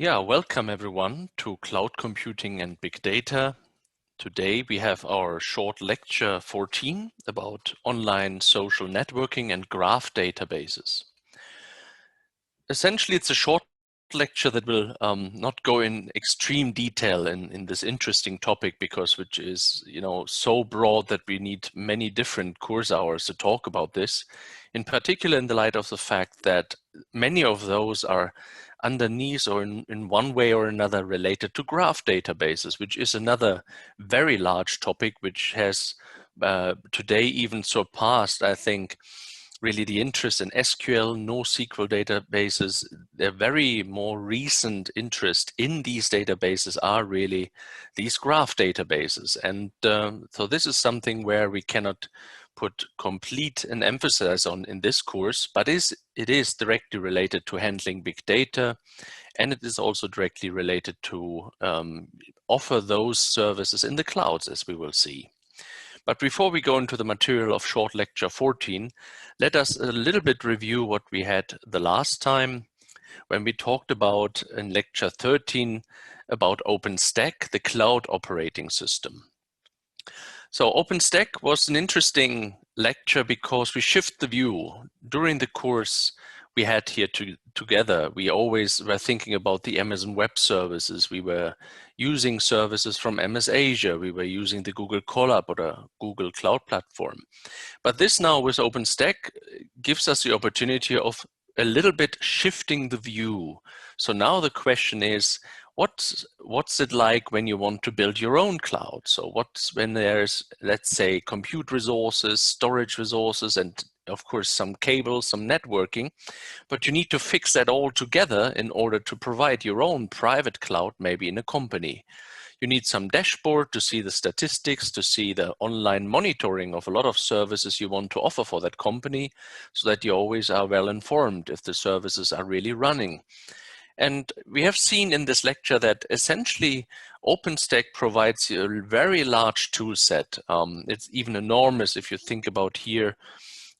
Yeah, welcome everyone to Cloud Computing and Big Data. Today we have our short lecture 14 about online social networking and graph databases. Essentially, it's a short lecture that will not go in extreme detail in this interesting topic because which is so broad that we need many different course hours to talk about this, in particular in the light of the fact that many of those are underneath or in one way or another related to graph databases, which is another very large topic which has today even surpassed, I think, really the interest in SQL, NoSQL databases. The very more recent interest in these databases are really these graph databases. And so this is something where we cannot put complete an emphasis on in this course, but it is directly related to handling big data, and it is also directly related to offer those services in the clouds, as we will see. But before we go into the material of short lecture 14, let us a little bit review what we had the last time when we talked about in lecture 13 about OpenStack, the cloud operating system. So OpenStack was an interesting lecture because we shift the view. During the course we had here together, we always were thinking about the Amazon Web Services. We were using services from MS Azure. We were using the Google Colab or the Google Cloud Platform. But this now with OpenStack gives us the opportunity of a little bit shifting the view. So now the question is, what's it like when you want to build your own cloud? So what's when there's, let's say, compute resources, storage resources, and of course some cables, some networking, but you need to fix that all together in order to provide your own private cloud, maybe in a company. You need some dashboard to see the statistics, to see the online monitoring of a lot of services you want to offer for that company, so that you always are well informed if the services are really running. And we have seen in this lecture that essentially OpenStack provides you a very large tool set. It's even enormous if you think about here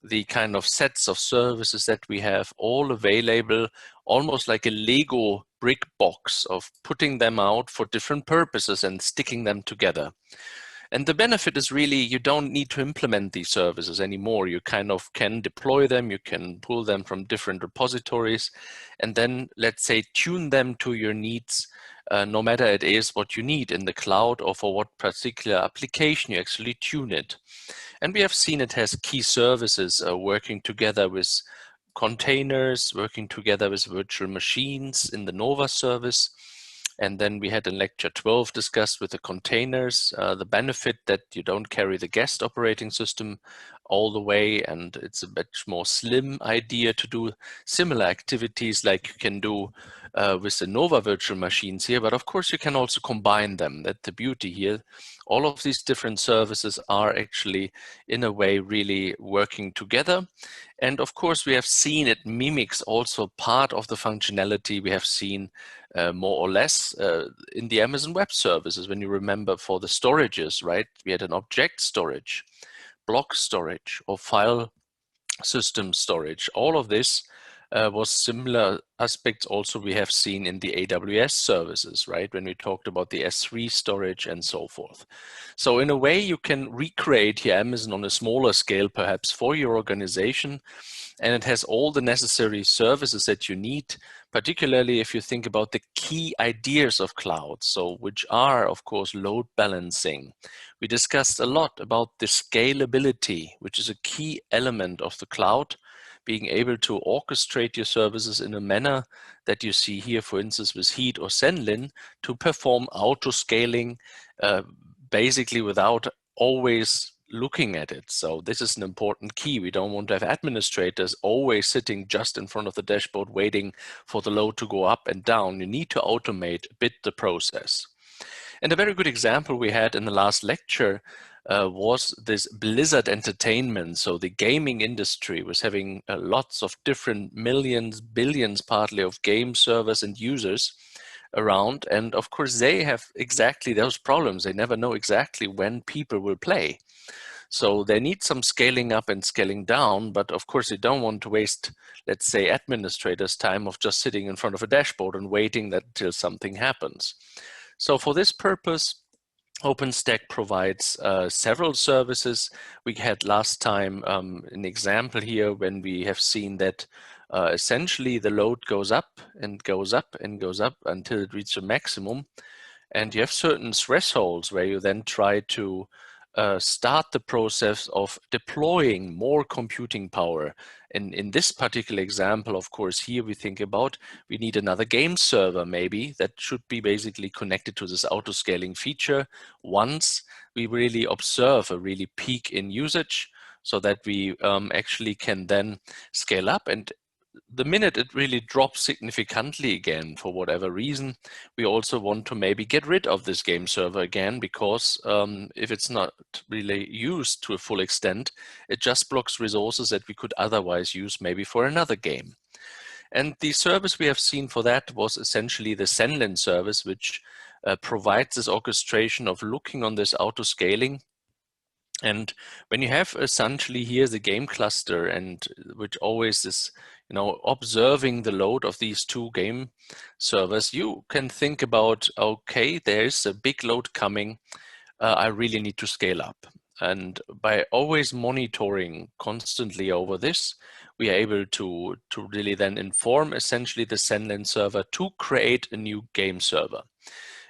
the kind of sets of services that we have all available, almost like a Lego brick box of putting them out for different purposes and sticking them together. And the benefit is really you don't need to implement these services anymore. You kind of can deploy them, you can pull them from different repositories, and then, let's say, tune them to your needs, no matter it is what you need in the cloud or for what particular application you actually tune it. And we have seen it has key services working together with containers, working together with virtual machines in the Nova service. And then we had in lecture 12 discussed with the containers, the benefit that you don't carry the guest operating system all the way, and it's a much more slim idea to do similar activities like you can do with the Nova virtual machines here, but of course you can also combine them. That's the beauty here. All of these different services are actually in a way really working together. And of course we have seen it mimics also part of the functionality we have seen more or less in the Amazon Web Services. When you remember for the storages, right? We had an object storage, block storage, or file system storage. All of this was similar aspects also we have seen in the AWS services, right? When we talked about the S3 storage and so forth. So in a way you can recreate here Amazon on a smaller scale perhaps for your organization, and it has all the necessary services that you need, particularly if you think about the key ideas of cloud, so which are, of course, load balancing. We discussed a lot about the scalability, which is a key element of the cloud, being able to orchestrate your services in a manner that you see here, for instance, with Heat or Zenlin, to perform auto-scaling basically without always looking at it. So this is an important key. We don't want to have administrators always sitting just in front of the dashboard waiting for the load to go up and down. You need to automate a bit the process. And a very good example we had in the last lecture was this Blizzard Entertainment. So the gaming industry was having lots of different millions, billions partly of game servers and users around. And of course, they have exactly those problems. They never know exactly when people will play. So they need some scaling up and scaling down, but of course you don't want to waste, let's say, administrators' time of just sitting in front of a dashboard and waiting until something happens. So for this purpose, OpenStack provides several services. We had last time an example here when we have seen that essentially the load goes up and goes up and goes up until it reaches a maximum. And you have certain thresholds where you then try to start the process of deploying more computing power. And in this particular example, of course, here we think about we need another game server maybe that should be basically connected to this auto-scaling feature once we really observe a really peak in usage, so that we actually can then scale up. And the minute it really drops significantly again, for whatever reason, we also want to maybe get rid of this game server again, because if it's not really used to a full extent, it just blocks resources that we could otherwise use maybe for another game. And the service we have seen for that was essentially the Zenlin service, which provides this orchestration of looking on this auto-scaling. And when you have essentially here the game cluster, and which always is, observing the load of these two game servers, you can think about, okay, there's a big load coming. I really need to scale up. And by always monitoring constantly over this, we are able to really then inform essentially the Zenlin server to create a new game server.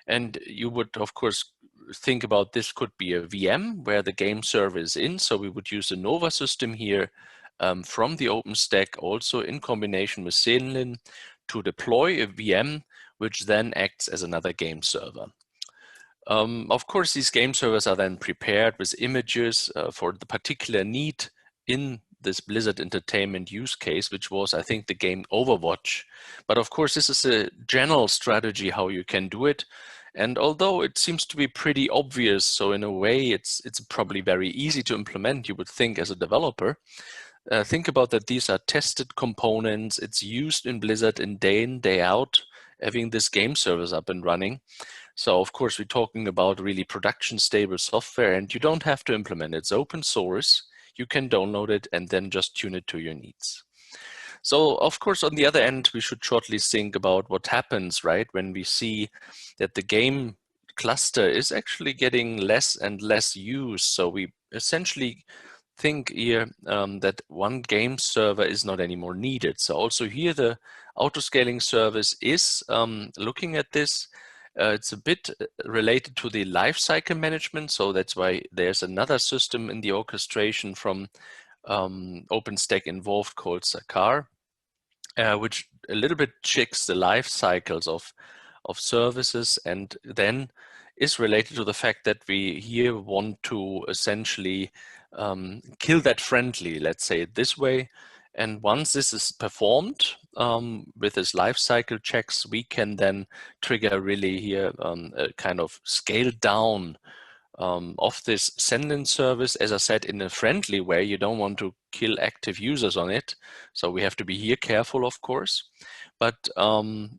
And you would, of course, think about this could be a VM where the game server is in. So we would use the Nova system here from the OpenStack, also in combination with Zenlin, to deploy a VM, which then acts as another game server. Of course, these game servers are then prepared with images for the particular need in this Blizzard Entertainment use case, which was, I think, the game Overwatch. But of course, this is a general strategy how you can do it. And although it seems to be pretty obvious, so in a way it's probably very easy to implement, you would think, as a developer. Think about that these are tested components. It's used in Blizzard in, day out, having this game servers up and running. So of course, we're talking about really production stable software, and you don't have to implement it. It's open source. You can download it and then just tune it to your needs. So of course, on the other end, we should shortly think about what happens, right, when we see that the game cluster is actually getting less and less used. So we essentially think here that one game server is not anymore needed. So also here, the auto-scaling service is looking at this. It's a bit related to the lifecycle management. So that's why there's another system in the orchestration from OpenStack involved called Sakar, which a little bit checks the life cycles of services, and then is related to the fact that we here want to essentially kill that friendly, let's say it this way. And once this is performed with this life cycle checks, we can then trigger really here a kind of scale down of this Zenlin service, as I said, in a friendly way. You don't want to kill active users on it. So we have to be here careful, of course. But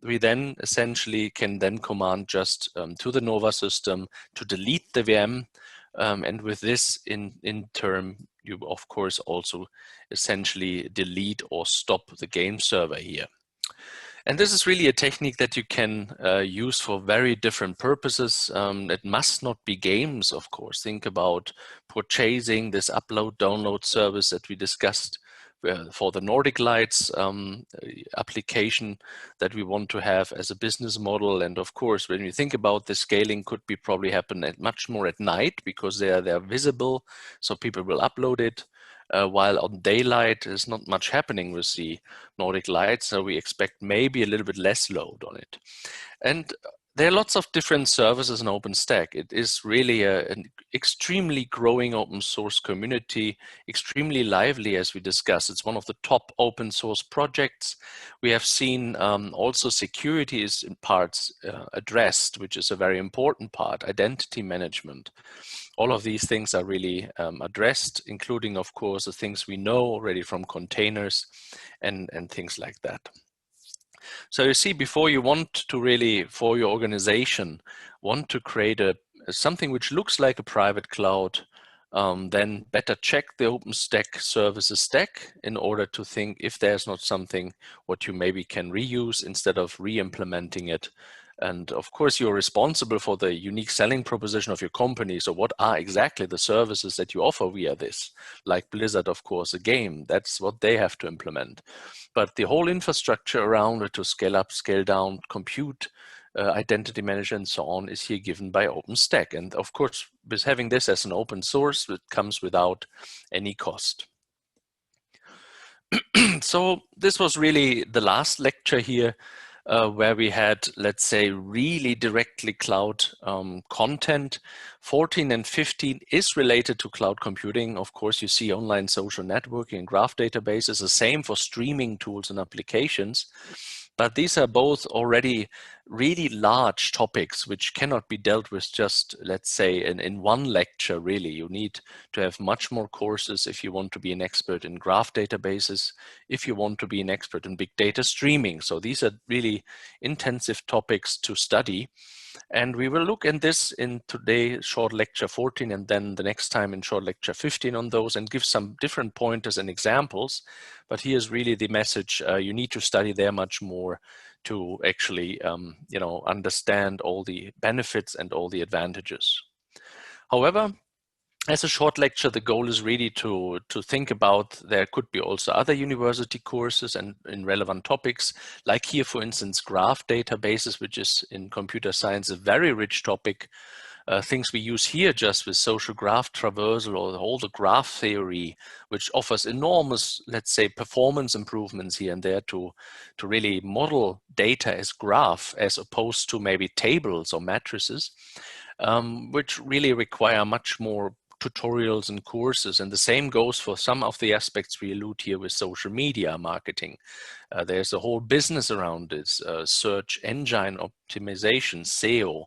we then essentially can then command just to the Nova system to delete the VM. And with this in turn, you of course also essentially delete or stop the game server here. And this is really a technique that you can use for very different purposes. It must not be games, of course. Think about purchasing this upload-download service that we discussed for the Nordic Lights application that we want to have as a business model. And of course, when you think about the scaling, could be probably happen much more at night because they're visible, so people will upload it. While on daylight, there's not much happening with the Nordic Lights, so we expect maybe a little bit less load on it. And there are lots of different services in OpenStack. It is really an extremely growing open source community, extremely lively, as we discussed. It's one of the top open source projects. We have seen also security is in parts addressed, which is a very important part, identity management. All of these things are really addressed, including, of course, the things we know already from containers and things like that. So you see, before you want to really, for your organization, want to create something which looks like a private cloud, then better check the OpenStack services stack in order to think if there's not something what you maybe can reuse instead of re-implementing it. And of course, you're responsible for the unique selling proposition of your company. So what are exactly the services that you offer via this? Like Blizzard, of course, a game, that's what they have to implement. But the whole infrastructure around it to scale up, scale down, compute, identity manager and so on is here given by OpenStack. And of course, with having this as an open source, it comes without any cost. So this was really the last lecture here where we had, let's say, really directly cloud content. 14 and 15 is related to cloud computing. Of course, you see online social networking and graph databases, the same for streaming tools and applications. But these are both already really large topics which cannot be dealt with just, let's say, in one lecture, really. You need to have much more courses if you want to be an expert in graph databases, if you want to be an expert in big data streaming. So these are really intensive topics to study. And we will look at this in today's short lecture 14 and then the next time in short lecture 15 on those and give some different pointers and examples. But here's really the message. You need to study there much more to actually understand all the benefits and all the advantages. However, as a short lecture, the goal is really to think about there could be also other university courses and in relevant topics, like here, for instance, graph databases, which is in computer science a very rich topic. Things we use here just with social graph traversal or all the graph theory, which offers enormous, let's say, performance improvements here and there to really model data as graph as opposed to maybe tables or matrices, which really require much more tutorials and courses. And the same goes for some of the aspects we allude here with social media marketing. There's a whole business around this, search engine optimization, SEO.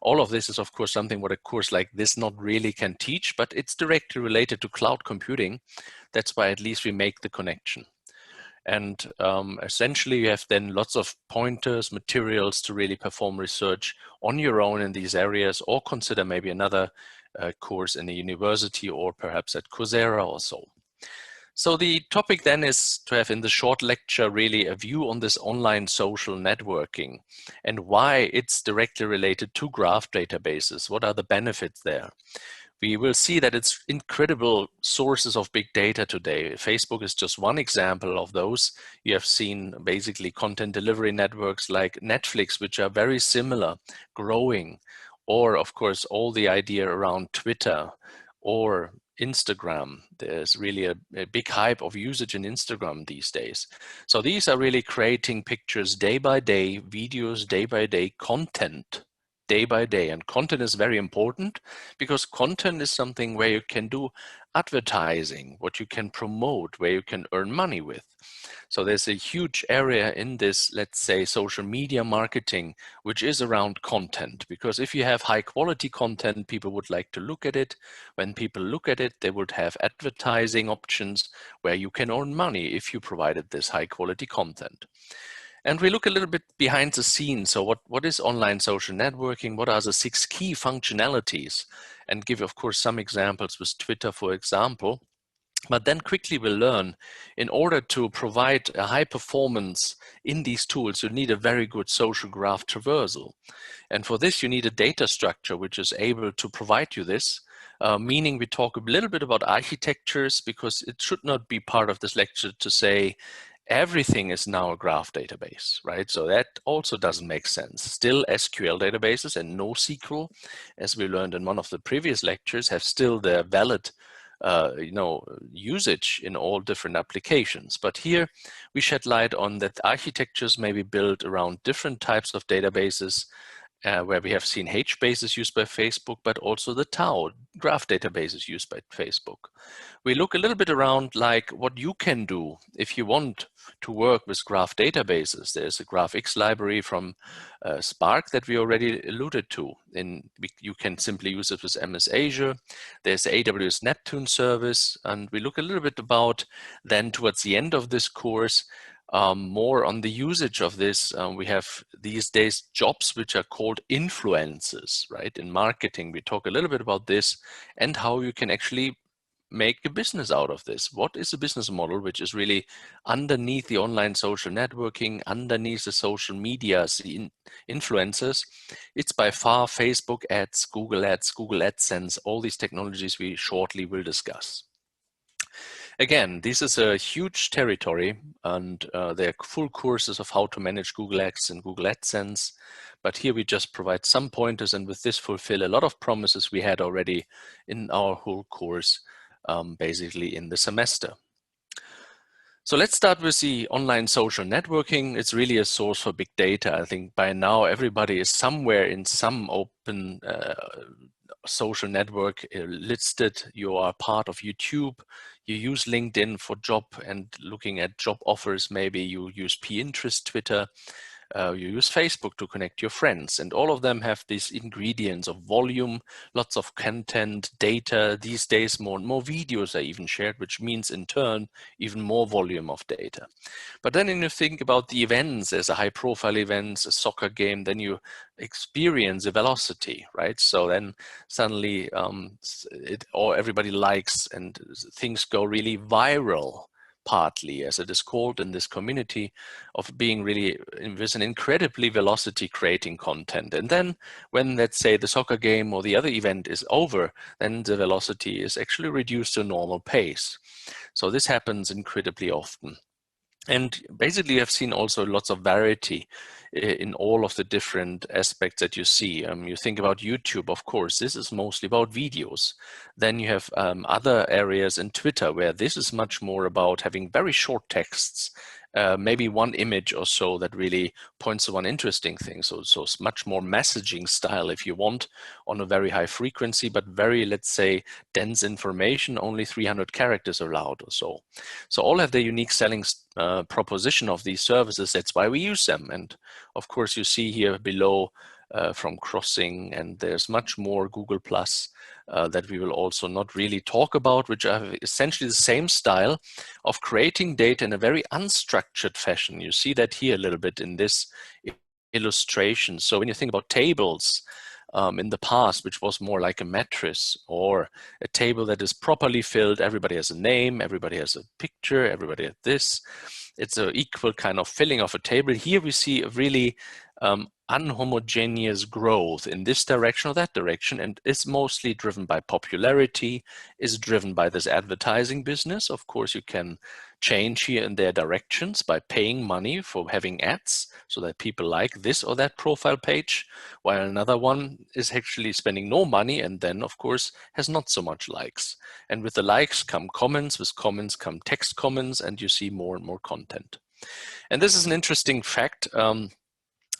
All of this is, of course, something what a course like this not really can teach, but it's directly related to cloud computing. That's why at least we make the connection. And essentially, you have then lots of pointers, materials to really perform research on your own in these areas, or consider maybe another course in a university or perhaps at Coursera or so. So the topic then is to have in the short lecture really a view on this online social networking and why it's directly related to graph databases. What are the benefits there? We will see that it's incredible sources of big data today. Facebook is just one example of those. You have seen basically content delivery networks like Netflix, which are very similar, growing, or of course, all the idea around Twitter or Instagram. There's really a big hype of usage in Instagram these days. So these are really creating pictures day by day, videos day by day, content day by day. And content is very important because content is something where you can do advertising, what you can promote, where you can earn money with. So there's a huge area in this, let's say, social media marketing, which is around content. Because if you have high quality content, people would like to look at it. When people look at it, they would have advertising options where you can earn money if you provided this high quality content. And we look a little bit behind the scenes. So what is online social networking? What are the 6 key functionalities? And give, of course, some examples with Twitter, for example. But then quickly we'll learn, in order to provide a high performance in these tools, you need a very good social graph traversal. And for this, you need a data structure which is able to provide you this. Meaning we talk a little bit about architectures, because it should not be part of this lecture to say, everything is now a graph database, right? So that also doesn't make sense. Still, SQL databases and NoSQL, as we learned in one of the previous lectures, have still their valid usage in all different applications. But here we shed light on that architectures may be built around different types of databases, where we have seen HBases used by Facebook, but also the Tau graph databases used by Facebook. We look a little bit around like what you can do if you want to work with graph databases. There's a Graphx library from Spark that we already alluded to. You can simply use it with MS Azure. There's the AWS Neptune service. And we look a little bit about then towards the end of this course, more on the usage of this. We have these days jobs which are called influencers, right? In marketing, we talk a little bit about this and how you can actually make a business out of this. What is a business model which is really underneath the online social networking, underneath the social media, the influencers? It's by far Facebook ads, Google AdSense, all these technologies we shortly will discuss. Again, this is a huge territory, and there are full courses of how to manage Google Ads and Google AdSense. But here we just provide some pointers, and with this fulfill a lot of promises we had already in our whole course, basically in the semester. So let's start with the online social networking. It's really a source for big data. I think by now everybody is somewhere in some open social network listed. You are part of YouTube. You use LinkedIn for job and looking at job offers. Maybe you use Pinterest, Twitter. You use Facebook to connect your friends, and all of them have these ingredients of volume, lots of content, data. These days, more and more videos are even shared, which means in turn, even more volume of data. But then when you think about the events, as a high profile events, a soccer game, then you experience a velocity, right? So then suddenly everybody likes and things go really viral, partly, as it is called in this community, of being really with an incredibly velocity creating content. And then when, let's say, the soccer game or the other event is over, then the velocity is actually reduced to normal pace. So this happens incredibly often. And basically, I've seen also lots of variety in all of the different aspects that you see. You think about YouTube, of course, this is mostly about videos. Then you have other areas in Twitter where this is much more about having very short texts, maybe one image or so that really points to one interesting thing. So it's much more messaging style if you want, on a very high frequency, but very, let's say, dense information, only 300 characters allowed or so. So all have their unique selling proposition of these services. That's why we use them. And of course, you see here below from Crossing, and there's much more Google Plus that we will also not really talk about, which are essentially the same style of creating data in a very unstructured fashion. You see that here a little bit in this illustration. So when you think about tables, in the past, which was more like a matrix or a table that is properly filled. Everybody has a name, everybody has a picture, everybody has this. It's an equal kind of filling of a table. Here we see a really unhomogeneous growth in this direction or that direction, and it's mostly driven by popularity, is driven by this advertising business. Of course, you can change here in their directions by paying money for having ads so that people like this or that profile page, while another one is actually spending no money and then, of course, has not so much likes. And with the likes come comments, with comments come text comments, and you see more and more content. And this is an interesting fact.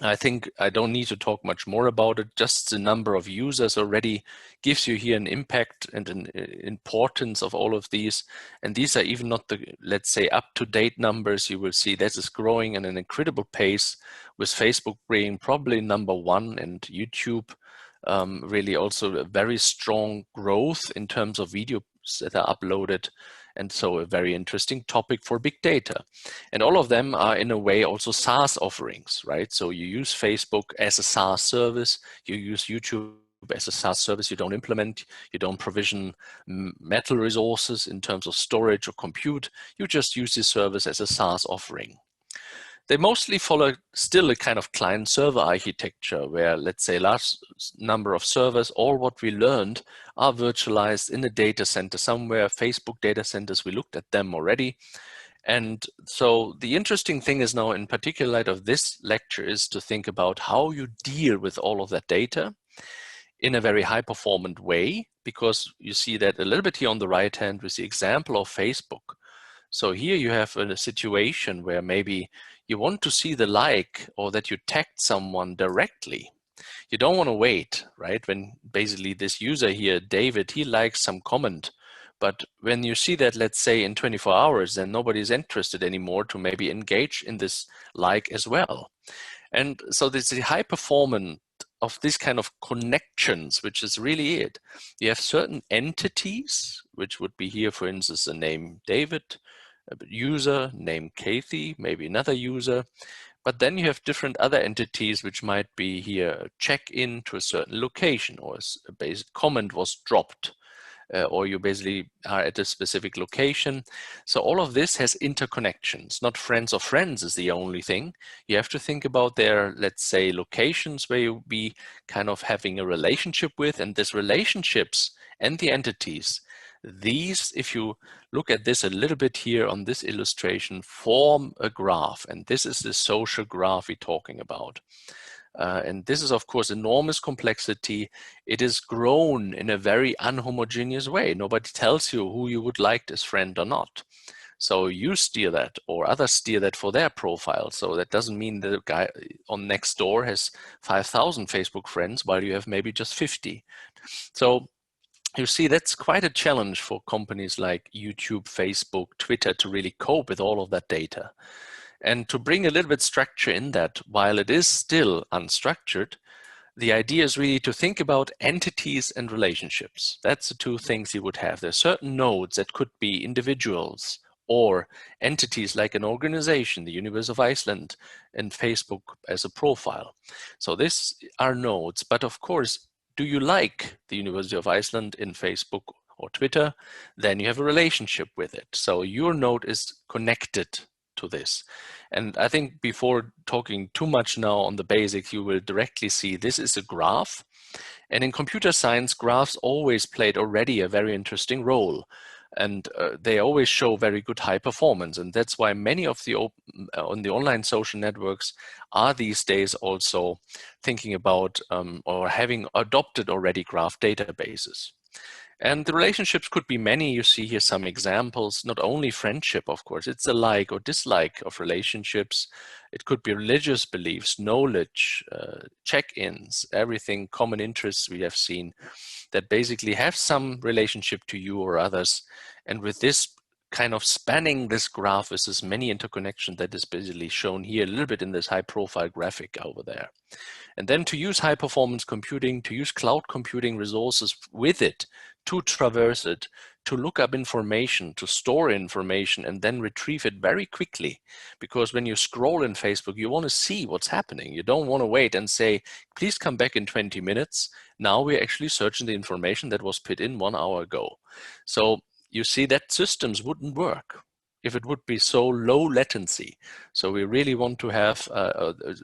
I think I don't need to talk much more about it. Just the number of users already gives you here an impact and an importance of all of these. And these are even not the, let's say, up-to-date numbers. You will see this is growing at an incredible pace, with Facebook being probably #1 and YouTube really also a very strong growth in terms of videos that are uploaded. And so a very interesting topic for big data. And all of them are in a way also SaaS offerings, right? So you use Facebook as a SaaS service, you use YouTube as a SaaS service. You don't implement, you don't provision metal resources in terms of storage or compute. You just use this service as a SaaS offering. They mostly follow still a kind of client-server architecture where, let's say, large number of servers, all what we learned are virtualized in a data center somewhere. Facebook data centers, we looked at them already. And so the interesting thing is now, in particular light of this lecture, is to think about how you deal with all of that data in a very high-performant way, because you see that a little bit here on the right hand with the example of Facebook. So here you have a situation where maybe you want to see the like, or that you tagged someone directly. You don't want to wait, right? When basically this user here, David, he likes some comment. But when you see that, let's say in 24 hours, then nobody's interested anymore to maybe engage in this like as well. And so there's a high performance of this kind of connections, which is really it. You have certain entities, which would be here, for instance, the name David, a user, name Kathy, maybe another user. But then you have different other entities which might be here check-in to a certain location, or a basic comment was dropped, or you basically are at a specific location. So all of this has interconnections. Not friends of friends is the only thing. You have to think about their, let's say, locations where you'll be kind of having a relationship with, and these relationships and the entities, these, if you look at this a little bit here on this illustration, form a graph. And this is the social graph we're talking about. And this is, of course, enormous complexity. It is grown in a very unhomogeneous way. Nobody tells you who you would like as friend or not. So you steer that, or others steer that for their profile. So that doesn't mean the guy on next door has 5,000 Facebook friends while you have maybe just 50. So you see, that's quite a challenge for companies like YouTube, Facebook, Twitter to really cope with all of that data. And to bring a little bit structure in that, while it is still unstructured, the idea is really to think about entities and relationships. That's the two things you would have. There are certain nodes that could be individuals or entities like an organization, the University of Iceland, and Facebook as a profile. So these are nodes, but of course, do you like the University of Iceland in Facebook or Twitter? Then you have a relationship with it. So your node is connected to this. And I think before talking too much now on the basics, you will directly see this is a graph. And in computer science, graphs always played already a very interesting role. And they always show very good high performance. And that's why many of the on the online social networks are these days also thinking about or having adopted already graph databases. And the relationships could be many. You see here some examples, not only friendship, of course, it's a like or dislike of relationships. It could be religious beliefs, knowledge, check-ins, everything, common interests we have seen that basically have some relationship to you or others. And with this kind of spanning this graph is this many interconnection that is basically shown here a little bit in this high profile graphic over there. And then to use high performance computing, to use cloud computing resources with it, to traverse it, to look up information, to store information, and then retrieve it very quickly. Because when you scroll in Facebook, you want to see what's happening. You don't want to wait and say, please come back in 20 minutes. Now we're actually searching the information that was put in 1 hour ago. So you see that systems wouldn't work if it would be so low latency. So we really want to have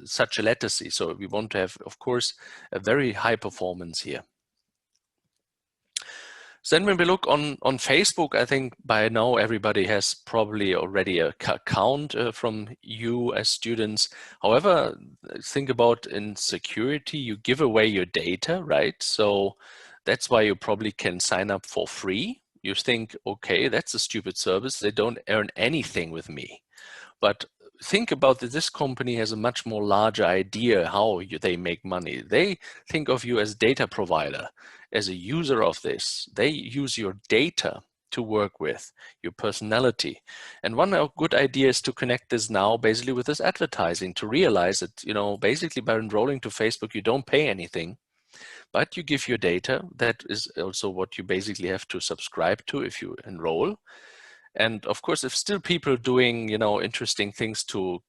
such a latency. So we want to have, of course, a very high performance here. So then when we look on Facebook, I think by now everybody has probably already an account from you as students. However, think about in security, you give away your data, right? So that's why you probably can sign up for free. You think, okay, that's a stupid service. They don't earn anything with me. But think about that this company has a much more larger idea how they make money. They think of you as data provider, as a user of this. They use your data to work with, your personality. And one good idea is to connect this now basically with this advertising, to realize that, you know, basically by enrolling to Facebook, you don't pay anything, but you give your data. That is also what you basically have to subscribe to if you enroll. And of course, if still people doing, you know, interesting things to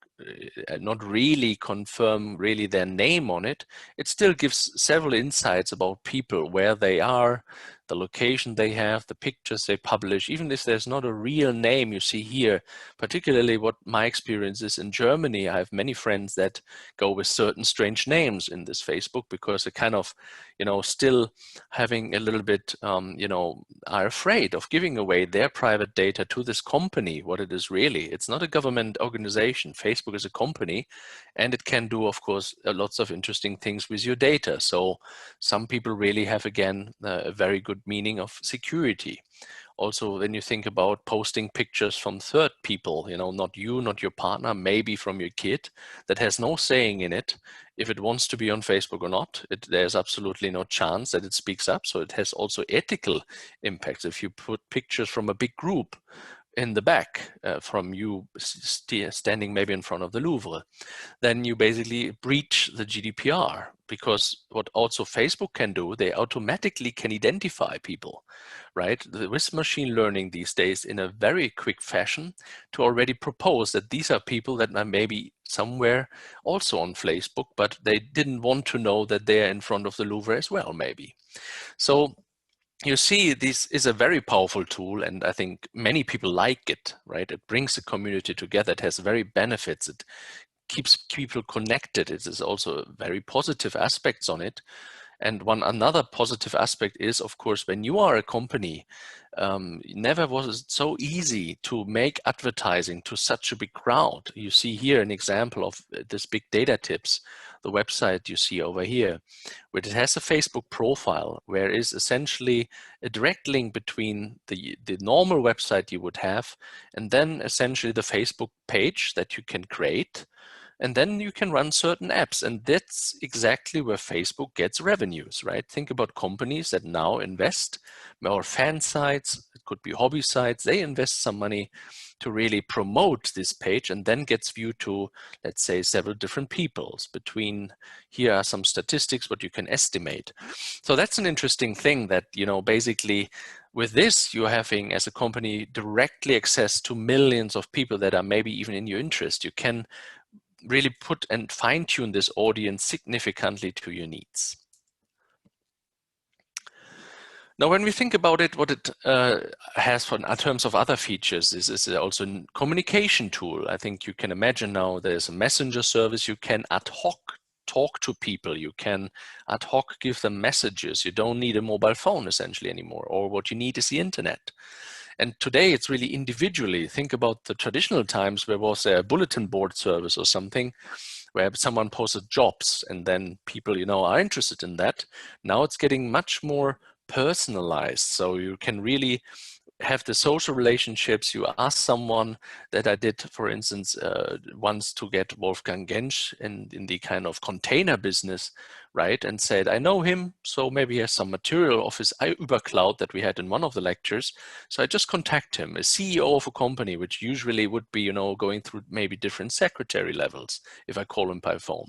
not really confirm really their name on it, it still gives several insights about people, where they are, the location they have, the pictures they publish, even if there's not a real name you see here. Particularly what my experience is in Germany, I have many friends that go with certain strange names in this Facebook because they kind of, you know, still having a little bit, you know, are afraid of giving away their private data to this company, what it is really. It's not a government organization. Facebook is a company, and it can do, of course, lots of interesting things with your data. So some people really have, again, a very good meaning of security. Also, when you think about posting pictures from third people, you know, not you, not your partner, maybe from your kid, that has no saying in it if it wants to be on Facebook or not. There's absolutely no chance that it speaks up. So it has also ethical impacts. If you put pictures from a big group in the back from you standing maybe in front of the Louvre, then you basically breach the GDPR, because what also Facebook can do, they automatically can identify people, right? With machine learning these days in a very quick fashion to already propose that these are people that maybe somewhere also on Facebook, but they didn't want to know that they're in front of the Louvre as well, maybe. So you see, this is a very powerful tool, and I think many people like it, right? It brings the community together. It has very benefits. It keeps people connected. It is also very positive aspects on it. And another positive aspect is, of course, when you are a company, never was it so easy to make advertising to such a big crowd. You see here an example of this Big Data Tips, the website you see over here, where it has a Facebook profile, where is essentially a direct link between the normal website you would have, and then essentially the Facebook page that you can create. And then you can run certain apps, and that's exactly where Facebook gets revenues, right? Think about companies that now invest, or fan sites, it could be hobby sites, they invest some money to really promote this page, and then gets viewed to, let's say, several different peoples. Between, here are some statistics, what you can estimate. So that's an interesting thing that, you know, basically with this, you're having as a company directly access to millions of people that are maybe even in your interest. You can really put and fine-tune this audience significantly to your needs. Now, when we think about it, what it has in terms of other features is also a communication tool. I think you can imagine now there's a messenger service. You can ad hoc talk to people. You can ad hoc give them messages. You don't need a mobile phone essentially anymore, or what you need is the internet. And today it's really individually. Think about the traditional times where was a bulletin board service or something where someone posted jobs and then people, you know, are interested in that. Now it's getting much more personalized. So you can really have the social relationships. You ask someone that I did, for instance, once to get Wolfgang Gensch in the kind of container business, right? And said, I know him, so maybe he has some material of his Uber Cloud that we had in one of the lectures. So I just contact him, a CEO of a company, which usually would be, you know, going through maybe different secretary levels if I call him by phone.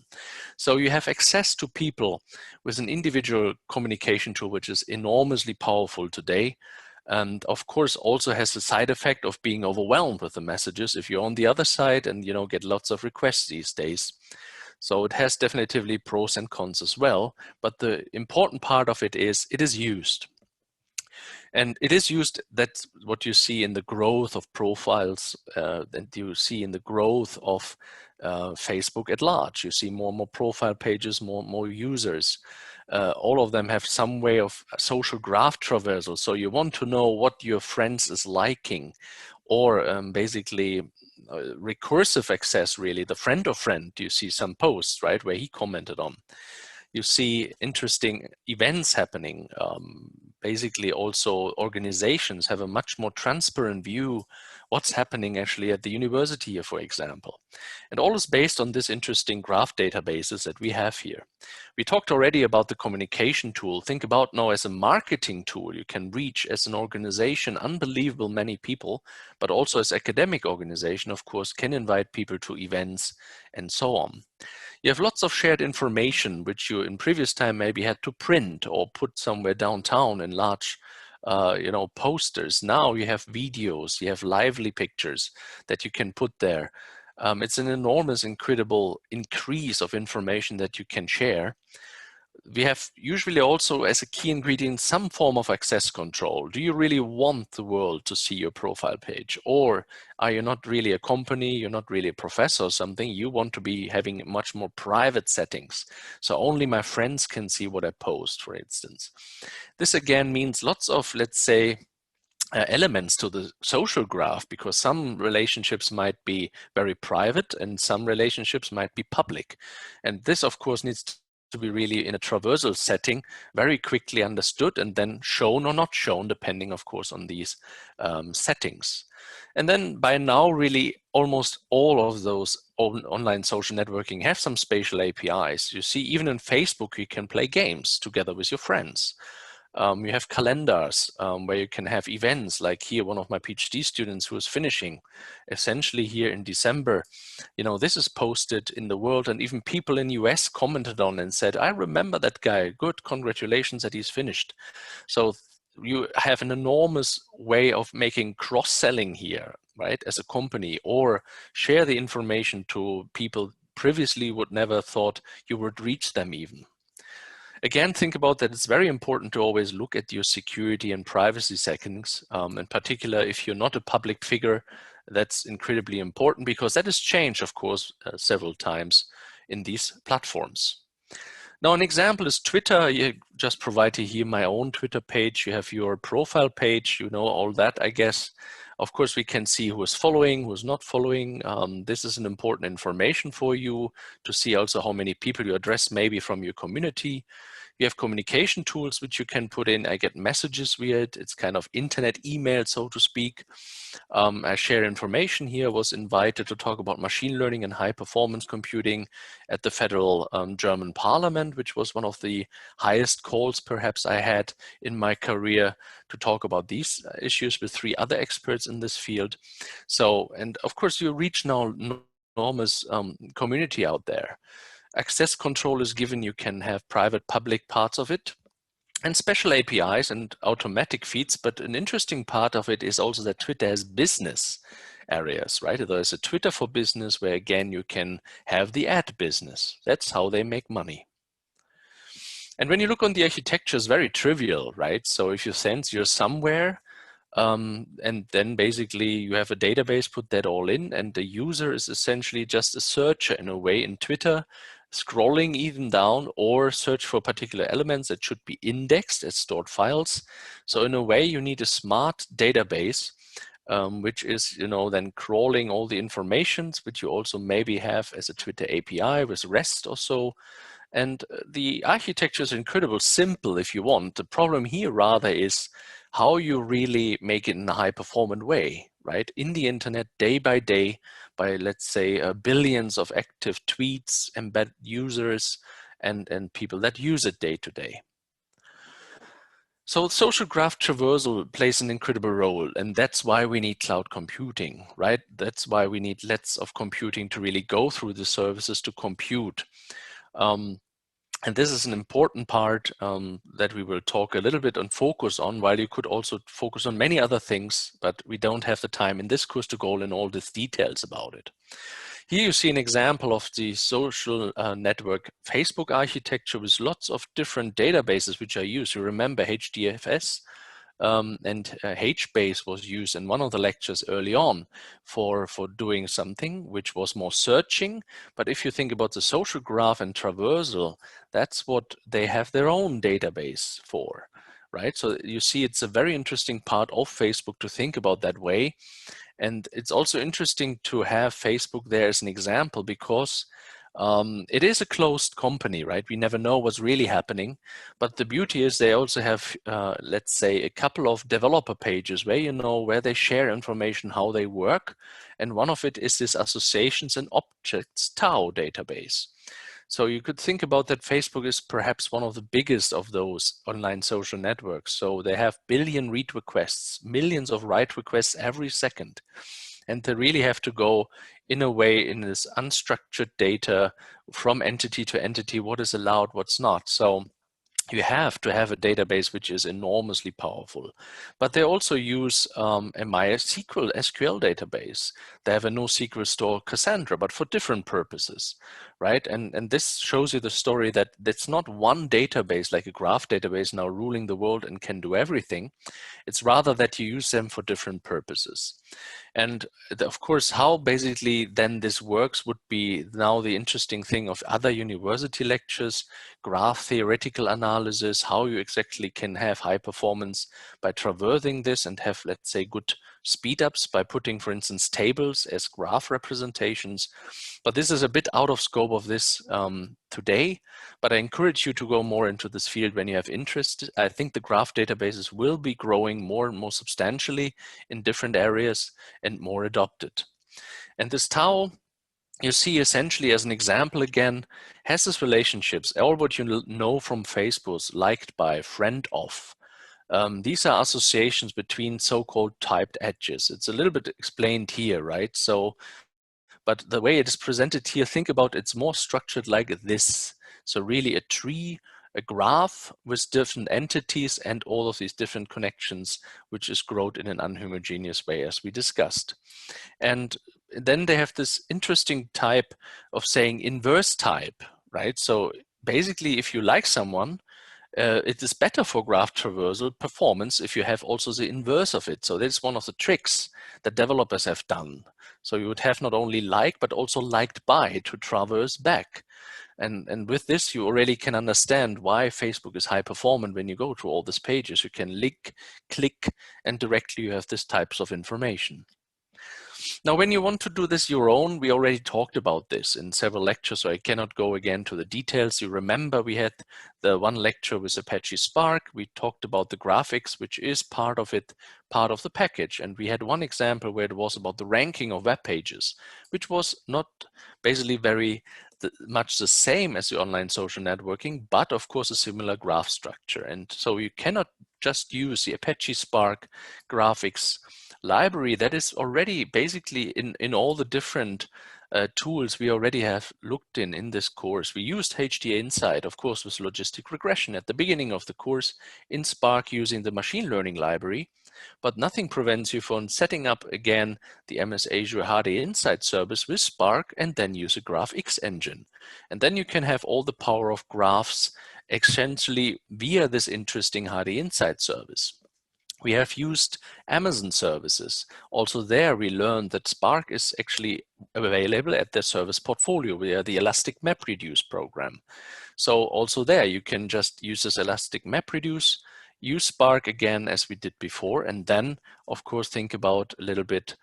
So you have access to people with an individual communication tool, which is enormously powerful today. And of course also has the side effect of being overwhelmed with the messages if you're on the other side and, you know, get lots of requests these days. So it has definitively pros and cons as well, but the important part of it is used. And it is used, that's what you see in the growth of profiles, that you see in the growth of Facebook at large. You see more and more profile pages, more and more users. All of them have some way of social graph traversal. So you want to know what your friends is liking, or basically recursive access, really, the friend of friend. You see some posts, right, where he commented on. You see interesting events happening. Basically also organizations have a much more transparent view what's happening actually at the university here, for example. And all is based on this interesting graph databases that we have here. We talked already about the communication tool. Think about now as a marketing tool. You can reach as an organization unbelievable many people, but also as academic organization, of course, can invite people to events and so on. You have lots of shared information, which you in previous time maybe had to print or put somewhere downtown in large you know, posters. Now you have videos, you have lively pictures that you can put there. It's an enormous, incredible increase of information that you can share. We have usually also as a key ingredient some form of access control. Do you really want the world to see your profile page? Or are you not really a company, you're not really a professor or something, you want to be having much more private settings. So only my friends can see what I post, for instance. This again means lots of, let's say, elements to the social graph, because some relationships might be very private and some relationships might be public. And this, of course, needs to be really in a traversal setting, very quickly understood and then shown or not shown, depending, of course, on these settings. And then by now, really almost all of those online social networking have some spatial APIs. You see, even in Facebook, you can play games together with your friends. You have calendars where you can have events, like here, one of my PhD students who is finishing essentially here in December. You know, this is posted in the world, and even people in US commented on and said, I remember that guy, good, congratulations that he's finished. So you have an enormous way of making cross-selling here. right, as a company, or share the information to people previously would never thought you would reach them even. Again, think about that it's very important to always look at your security and privacy settings. In particular, if you're not a public figure, that's incredibly important because that has changed, of course, several times in these platforms. Now, an example is Twitter. You just provided here my own Twitter page. You have your profile page, you know, all that, I guess. Of course, we can see who is following, who is not following. This is an important information for you to see also how many people you address maybe from your community. You have communication tools which you can put in. I get messages via it. It's kind of internet email, so to speak. I share information here. Was invited to talk about machine learning and high performance computing at the federal German parliament, which was one of the highest calls perhaps I had in my career to talk about these issues with 3 other experts in this field. So, and of course you reach now enormous community out there. Access control is given. You can have private, public parts of it and special APIs and automatic feeds. But an interesting part of it is also that Twitter has business areas, right? There's a Twitter for business where, again, you can have the ad business. That's how they make money. And when you look on the architecture, it's very trivial, right? So if you sense you're somewhere, and then basically you have a database, put that all in, and the user is essentially just a searcher in a way in Twitter, scrolling even down or search for particular elements that should be indexed as stored files. So in a way, you need a smart database, which is, you know, then crawling all the informations, which you also maybe have as a Twitter API with REST or so. And the architecture is incredibly simple if you want. The problem here rather is how you really make it in a high performant way, right? In the internet, day by day, by let's say billions of active tweets, embedded users, and people that use it day to day. So social graph traversal plays an incredible role, and that's why we need cloud computing, right? That's why we need lots of computing to really go through the services to compute. And this is an important part that we will talk a little bit and focus on, while you could also focus on many other things, but we don't have the time in this course to go in all these details about it. Here you see an example of the social network Facebook architecture with lots of different databases which are used. You remember HDFS and HBase was used in one of the lectures early on for doing something which was more searching. But if you think about the social graph and traversal, that's what they have their own database for, right? So you see it's a very interesting part of Facebook to think about that way. And it's also interesting to have Facebook there as an example because it is a closed company, right? We never know what's really happening. But the beauty is they also have, let's say, a couple of developer pages where you know where they share information, how they work. And one of it is this associations and objects Tau database. So you could think about that Facebook is perhaps one of the biggest of those online social networks. So they have billion read requests, millions of write requests every second. And they really have to go in a way in this unstructured data from entity to entity, what is allowed, what's not. So you have to have a database which is enormously powerful. But they also use a MySQL SQL database. They have a NoSQL store Cassandra, but for different purposes, right? And this shows you the story that it's not one database like a graph database now ruling the world and can do everything. It's rather that you use them for different purposes. And of course, how basically then this works would be now the interesting thing of other university lectures, graph theoretical analysis, how you exactly can have high performance by traversing this and have, let's say, good speedups by putting, for instance, tables as graph representations. But this is a bit out of scope of this today, but I encourage you to go more into this field when you have interest. I think the graph databases will be growing more and more substantially in different areas and more adopted. And this Tau, you see essentially as an example again, has this relationships, all what you know from Facebook, liked by, friend of. These are associations between so-called typed edges. It's a little bit explained here, right? So, but the way it is presented here, think about it's more structured like this. So really a tree a graph with different entities and all of these different connections, which is growth in an unhomogeneous way, as we discussed. And then they have this interesting type of saying inverse type, right? So basically, if you like someone, it is better for graph traversal performance if you have also the inverse of it. So that's one of the tricks that developers have done. So you would have not only like, but also liked by to traverse back. And with this, you already can understand why Facebook is high performant when you go through all these pages. You can link, click, and directly you have these types of information. Now, when you want to do this your own, we already talked about this in several lectures, so I cannot go again to the details. You remember we had the one lecture with Apache Spark. We talked about the Graphx, which is part of it, part of the package. And we had one example where it was about the ranking of web pages, which was not basically very much the same as the online social networking, but of course a similar graph structure. And so you cannot just use the Apache Spark Graphx library that is already basically in all the different tools we already have looked in this course. We used HDA Insight, of course, with logistic regression at the beginning of the course in Spark using the machine learning library, but nothing prevents you from setting up again the MS Azure HDA Insight service with Spark and then use a Graphx engine. And then you can have all the power of graphs essentially via this interesting HDA Insight service. We have used Amazon services. Also there we learned that Spark is actually available at their service portfolio via the Elastic MapReduce program. So also there you can just use this Elastic MapReduce, use Spark again as we did before, and then of course think about a little bit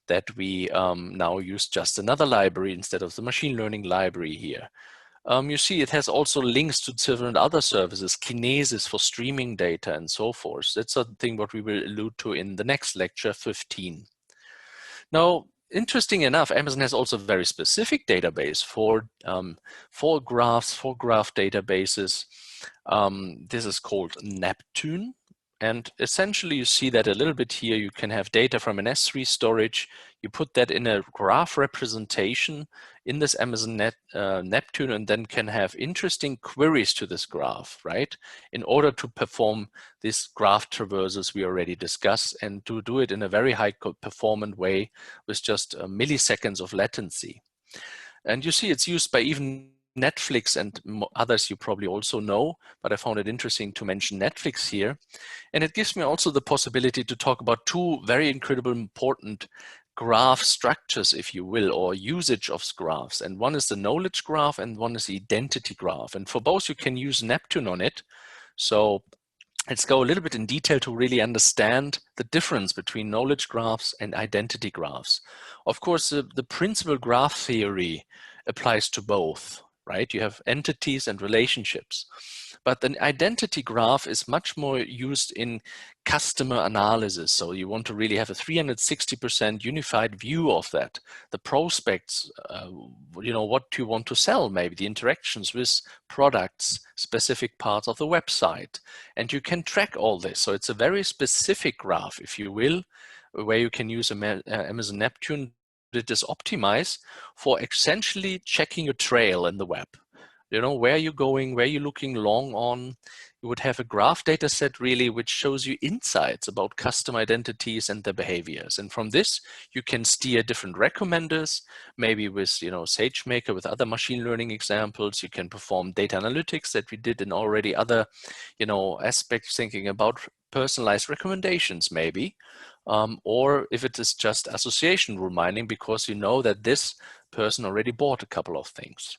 that we now use just another library instead of the machine learning library here. You see it has also links to different other services, Kinesis for streaming data and so forth. That's something what we will allude to in the next lecture 15. Now, interesting enough, Amazon has also a very specific database for graphs, for graph databases. This is called Neptune. And essentially, you see that a little bit here. You can have data from an S3 storage. You put that in a graph representation in this Amazon Neptune, and then can have interesting queries to this graph, right? In order to perform these graph traversals we already discussed, and to do it in a very high performant way with just milliseconds of latency. And you see it's used by even Netflix and others you probably also know, but I found it interesting to mention Netflix here. And it gives me also the possibility to talk about two very incredible important graph structures, if you will, or usage of graphs. And one is the knowledge graph and one is the identity graph. And for both, you can use Neptune on it. So let's go a little bit in detail to really understand the difference between knowledge graphs and identity graphs. Of course, the principal graph theory applies to both, right? You have entities and relationships. But an identity graph is much more used in customer analysis. So you want to really have a 360% unified view of that. The prospects, what you want to sell, maybe the interactions with products, specific parts of the website. And you can track all this. So it's a very specific graph, if you will, where you can use Amazon Neptune that is optimized for essentially checking a trail in the web. Where you're going, where you're looking long on. You would have a graph data set really, which shows you insights about customer identities and their behaviors. And from this, you can steer different recommenders, maybe with, SageMaker, with other machine learning examples. You can perform data analytics that we did in already other, aspects, thinking about personalized recommendations maybe. Or if it is just association rule mining, because you know that this person already bought a couple of things.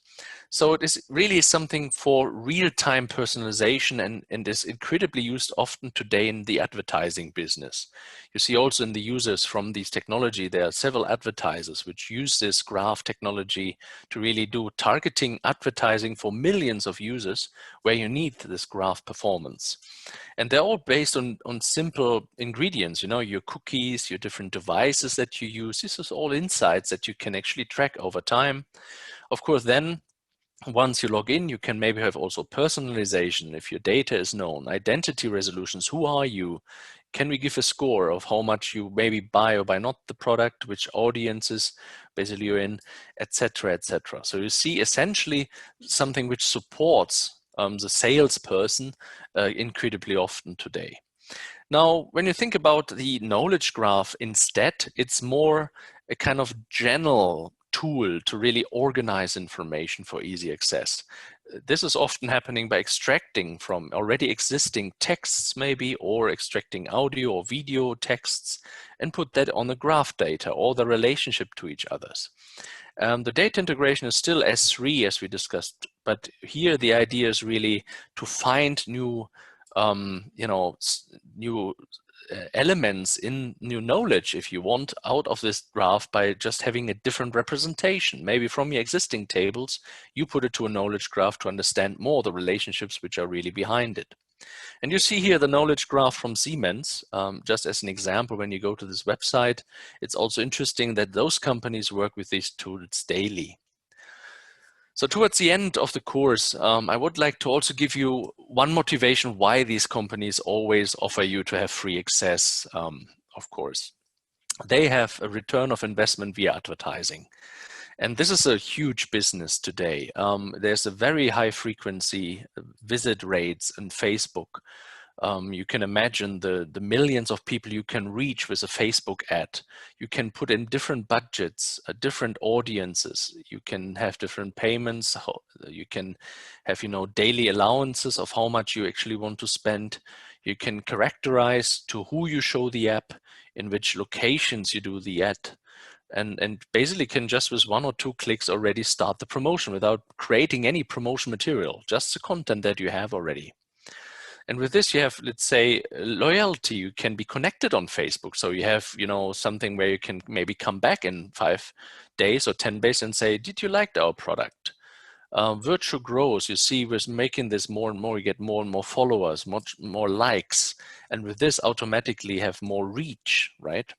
So it is really something for real-time personalization and is incredibly used often today in the advertising business. You see also in the users from these technology, there are several advertisers which use this graph technology to really do targeting advertising for millions of users where you need this graph performance. And they're all based on simple ingredients, your cookies, your different devices that you use. This is all insights that you can actually track over time. Of course, then once you log in, you can maybe have also personalization if your data is known, identity resolutions, who are you? Can we give a score of how much you maybe buy or buy not the product, which audiences basically you're in, etc., etc. So you see essentially something which supports the salesperson incredibly often today. Now, when you think about the knowledge graph instead, it's more a kind of general tool to really organize information for easy access. This is often happening by extracting from already existing texts maybe, or extracting audio or video texts and put that on the graph data or the relationship to each others. The data integration is still S3 as we discussed, but here the idea is really to find new new elements in new knowledge, if you want, out of this graph by just having a different representation. Maybe from your existing tables, you put it to a knowledge graph to understand more the relationships which are really behind it. And you see here the knowledge graph from Siemens, just as an example. When you go to this website, it's also interesting that those companies work with these tools daily. So towards the end of the course, I would like to also give you one motivation why these companies always offer you to have free access, of course. They have a return of investment via advertising. And this is a huge business today. There's a very high frequency visit rates on Facebook. You can imagine the millions of people you can reach with a Facebook ad. You can put in different budgets, different audiences. You can have different payments. You can have, daily allowances of how much you actually want to spend. You can characterize to who you show the app, in which locations you do the ad. And basically can just with 1 or 2 clicks already start the promotion without creating any promotion material, just the content that you have already. And with this, you have, let's say, loyalty. You can be connected on Facebook. So you have, something where you can maybe come back in 5 days or 10 days and say, did you like our product? Virtual growth, you see, with making this more and more, you get more and more followers, much more likes. And with this, automatically have more reach, right?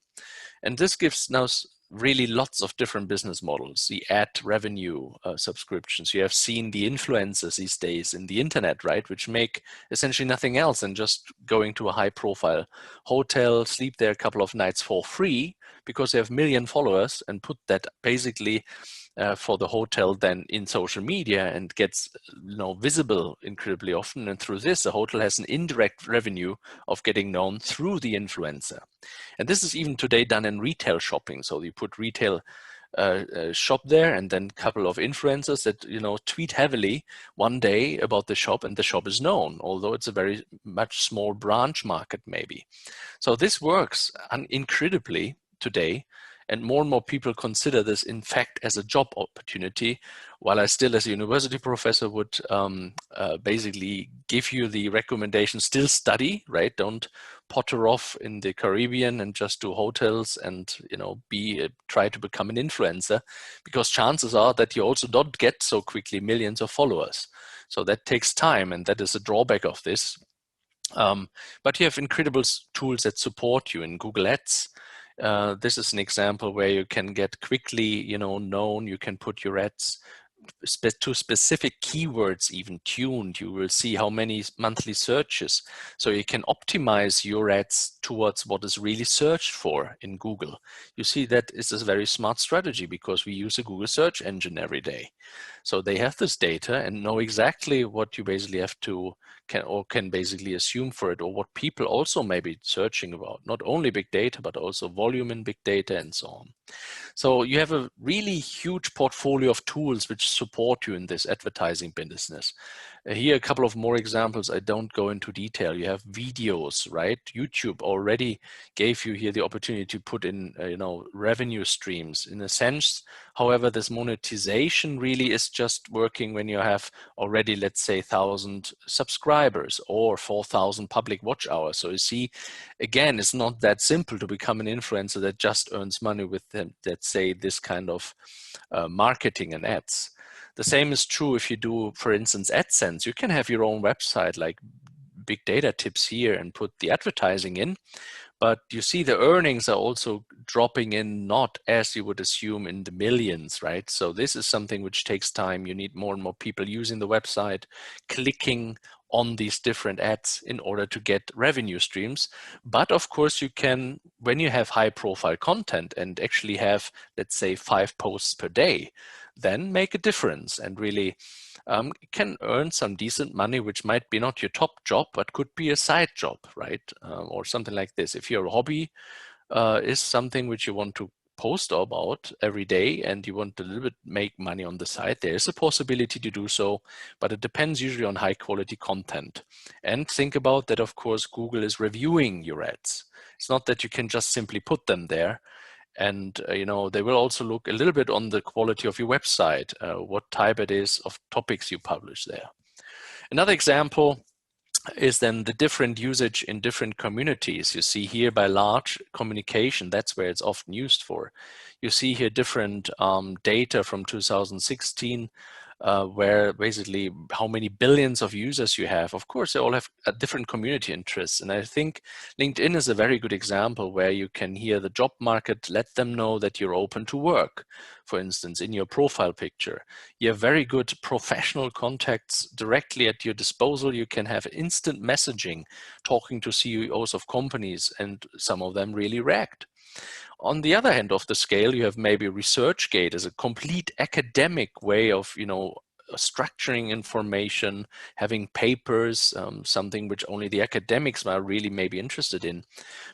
And this gives now really lots of different business models, the ad revenue subscriptions. You have seen the influencers these days in the internet, right, which make essentially nothing else than just going to a high profile hotel, sleep there a couple of nights for free because they have 1 million followers, and put that basically for the hotel then in social media and gets visible incredibly often. And through this, the hotel has an indirect revenue of getting known through the influencer. And this is even today done in retail shopping. So you put retail shop there, and then a couple of influencers that tweet heavily one day about the shop, and the shop is known, although it's a very much small branch market maybe. So this works incredibly today. And more people consider this, in fact, as a job opportunity, while I still, as a university professor, would basically give you the recommendation, still study, right? Don't potter off in the Caribbean and just do hotels and, try to become an influencer, because chances are that you also don't get so quickly millions of followers. So that takes time, and that is a drawback of this. But you have incredible tools that support you in Google Ads. This is an example where you can get quickly, known. You can put your ads to specific keywords, even tuned. You will see how many monthly searches. So you can optimize your ads towards what is really searched for in Google. You see that is a very smart strategy, because we use a Google search engine every day. So they have this data and know exactly what you basically have to can basically assume for it, or what people also may be searching about, not only big data, but also volume in big data and so on. So you have a really huge portfolio of tools which support you in this advertising business. Here, a couple of more examples. I don't go into detail. You have videos, right? YouTube already gave you here the opportunity to put in, revenue streams. In a sense, however, this monetization really is just working when you have already, let's say, 1,000 subscribers or 4,000 public watch hours. So you see, again, it's not that simple to become an influencer that just earns money with them, let's say, this kind of marketing and ads. The same is true if you do, for instance, AdSense. You can have your own website like Big Data Tips here and put the advertising in. But you see the earnings are also dropping in, not as you would assume in the millions, right? So this is something which takes time. You need more and more people using the website, clicking on these different ads in order to get revenue streams. But of course you can, when you have high profile content and actually have, let's say, 5 posts per day, then make a difference and really can earn some decent money, which might be not your top job, but could be a side job, right? Or something like this. If your hobby is something which you want to post about every day and you want a little bit make money on the side, there is a possibility to do so, but it depends usually on high quality content. And think about that, of course, Google is reviewing your ads. It's not that you can just simply put them there. And they will also look a little bit on the quality of your website, what type it is of topics you publish there. Another example is then the different usage in different communities. You see here by large communication, that's where it's often used for. You see here different data from 2016, where basically how many billions of users you have. Of course, they all have a different community interests. And I think LinkedIn is a very good example where you can hear the job market, let them know that you're open to work. For instance, in your profile picture, you have very good professional contacts directly at your disposal. You can have instant messaging, talking to CEOs of companies, and some of them really react. On the other hand of the scale, you have maybe ResearchGate as a complete academic way of, structuring information, having papers, something which only the academics are really maybe interested in.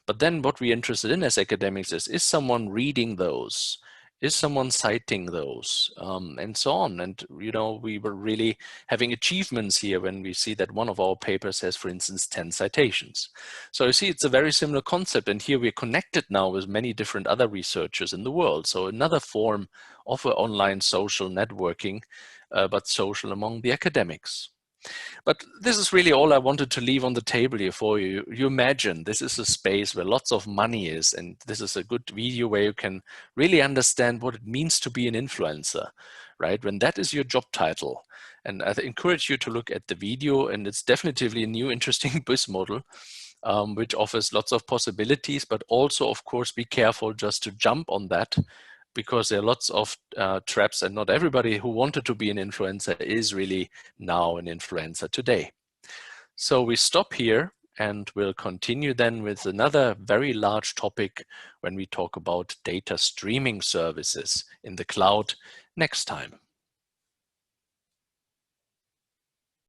But then what we're interested in as academics is someone reading those? Is someone citing those, and so on? And we were really having achievements here when we see that one of our papers has, for instance, 10 citations. So you see, it's a very similar concept, and here we're connected now with many different other researchers in the world. So another form of online social networking, but social among the academics. But this is really all I wanted to leave on the table here for you. You imagine this is a space where lots of money is, and this is a good video where you can really understand what it means to be an influencer, right? When that is your job title. And I encourage you to look at the video, and it's definitely a new interesting business model, which offers lots of possibilities, but also, of course, be careful just to jump on that, because there are lots of traps, and not everybody who wanted to be an influencer is really now an influencer today. So we stop here and we'll continue then with another very large topic when we talk about data streaming services in the cloud next time.